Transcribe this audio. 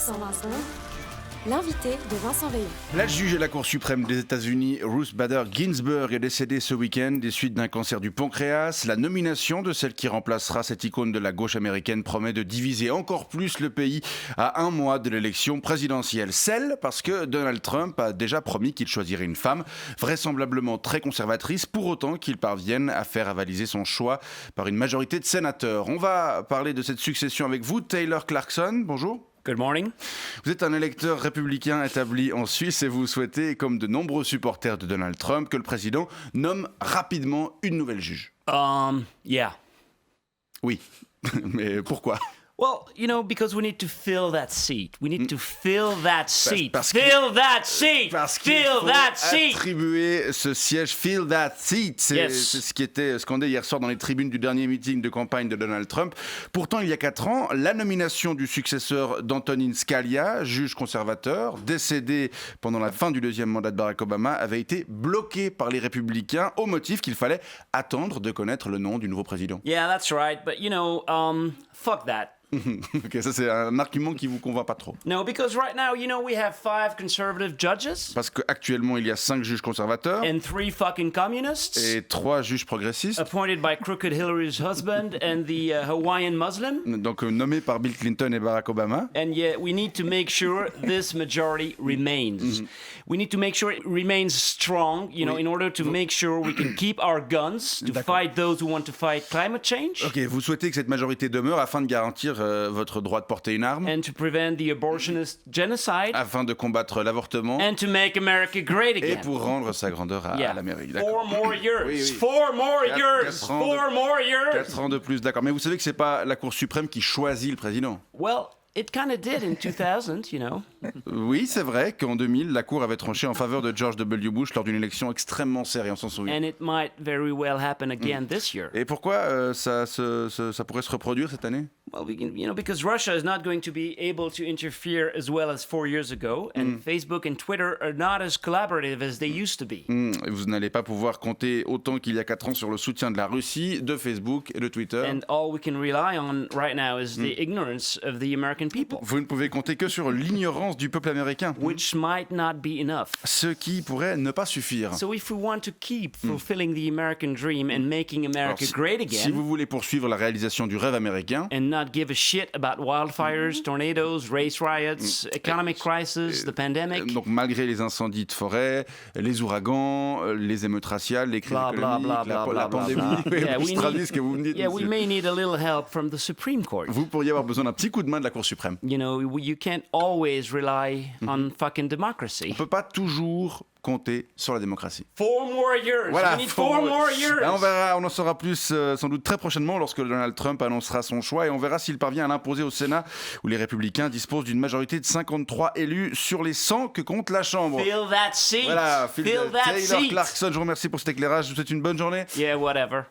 120 secondes. L'invité de Vincent Veillon. La juge de la Cour suprême des États-Unis, Ruth Bader Ginsburg, est décédée ce week-end des suites d'un cancer du pancréas. La nomination de celle qui remplacera cette icône de la gauche américaine promet de diviser encore plus le pays à un mois de l'élection présidentielle. Celle parce que Donald Trump a déjà promis qu'il choisirait une femme, vraisemblablement très conservatrice, pour autant qu'il parvienne à faire avaliser son choix par une majorité de sénateurs. On va parler de cette succession avec vous, Taylor Clarkson. Bonjour. Good morning. Vous êtes un électeur républicain établi en Suisse et vous souhaitez, comme de nombreux supporters de Donald Trump, que le président nomme rapidement une nouvelle juge. Yeah. Oui, mais pourquoi ? Well, you know, because we need to fill that seat. We need to fill that seat. Parce fill that seat. Parce qu'il Fill faut that seat. attribuer ce siège, fill that seat. C'est ce qui était scandé hier soir dans les tribunes du dernier meeting de campagne de Donald Trump. Pourtant, il y a 4 ans, la nomination du successeur d'Antonin Scalia, juge conservateur, décédé pendant la fin du 2e mandat de Barack Obama, avait été bloquée par les républicains au motif qu'il fallait attendre de connaître le nom du nouveau président. Yeah, that's right. But, you know, fuck that. Ok, ça c'est un argument qui vous convainc pas trop. No, because right now, you know, we have 5 conservative judges. Parce qu'actuellement, il y a 5 juges conservateurs And 3 fucking communists. et 3 juges progressistes, Appointed by crooked Hillary's husband and the Hawaiian Muslim. donc nommés par Bill Clinton et Barack Obama. And yet we need to make sure this majority remains. We need to make sure it remains strong, you know, in order to make sure we can keep our guns to fight those who want to fight climate change. Ok, vous souhaitez que cette majorité demeure afin de garantir votre droit de porter une arme, And to prevent the abortionist genocide. afin de combattre l'avortement And to make America great et again. pour rendre sa grandeur à Yeah. l'Amérique. 4 more years. Oui, oui. 4 more Quatre- years. quatre ans de- 4 more years. 4 ans de plus, d'accord. Mais vous savez que c'est pas la Cour suprême qui choisit le président. Well, it kind of did in 2000, you know. Oui, c'est vrai qu'en 2000, la Cour avait tranché en faveur de George W. Bush lors d'une élection extrêmement serrée, on s'en souvient. And it might very well happen again this year. Et pourquoi ça pourrait se reproduire cette année ? Well, we can, you know, because Russia is not going to be able to interfere as well as 4 years ago, and Facebook and Twitter are not as collaborative as they used to be. Vous n'allez pas pouvoir compter autant qu'il y a 4 ans sur le soutien de la Russie, de Facebook et de Twitter. And all we can rely on right now is the ignorance of the American people, Vous ne pouvez compter que sur l'ignorance du peuple américain, which might not be enough. ce qui pourrait ne pas suffire. So if we want to keep fulfilling the American dream and making America Alors, great si again, vous voulez poursuivre la réalisation du rêve américain, and not give a shit about wildfires, tornadoes, race riots, economic crisis, the pandemic, donc malgré les incendies de forêt, les ouragans, les émeutes raciales, les crises blah, blah, économiques, blah, blah, la blah, pandémie, blah, blah. oui, Yeah, je traduis ce que vous me dites. yeah, we monsieur. may need a little help from the Supreme Court. Vous pourriez avoir besoin d'un petit coup de main de la Cour suprême. You know, you can't always rely on fucking democracy. On ne peut pas toujours compter sur la démocratie. 4 more years. Voilà, We need 4 more years. Là, on verra, on en saura plus sans doute très prochainement lorsque Donald Trump annoncera son choix et on verra s'il parvient à l'imposer au Sénat où les républicains disposent d'une majorité de 53 élus sur les 100 que compte la Chambre. Fill that seat. Voilà, Fill that Taylor seat. Clarkson, je vous remercie pour cet éclairage, je vous souhaite une bonne journée. Yeah, whatever.